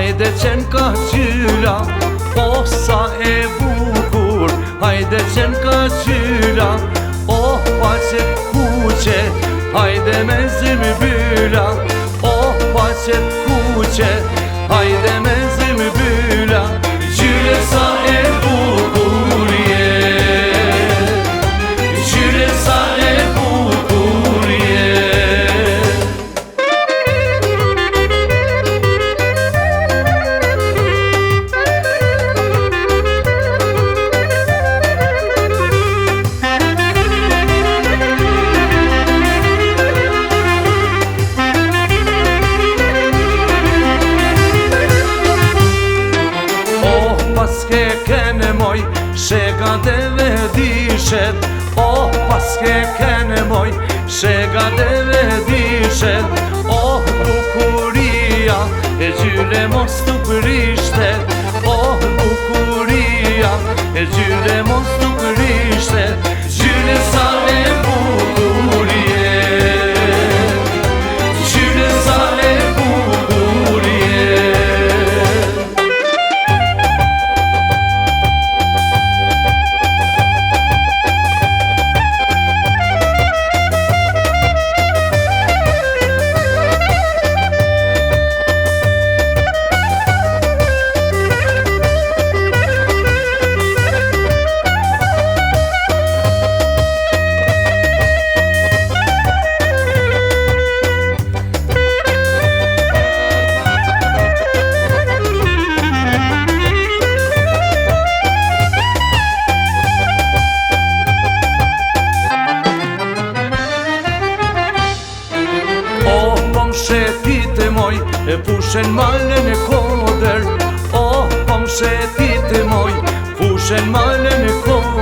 hajde qenë ka qyla, oh sa e bukur, hajde qenë ka qyla, oh paqet kuqe, hajde me zim byla, oh paqet kuqe, hajde me zim byla, gjyre sa e bukur je, gjyre sa e bukur je. Paske kene moj, shega deve dishet, oh paske kene moj, shega deve dishet, oh bukuria e gjyre mos të prishte, oh bukuria e gjyre mos të prishte, gjyre sa e bukur je, gjyre sa e bukur je. Shetit e moj, e pushen malen e koder, oh, pom shetit e moj, pushen malen e koder.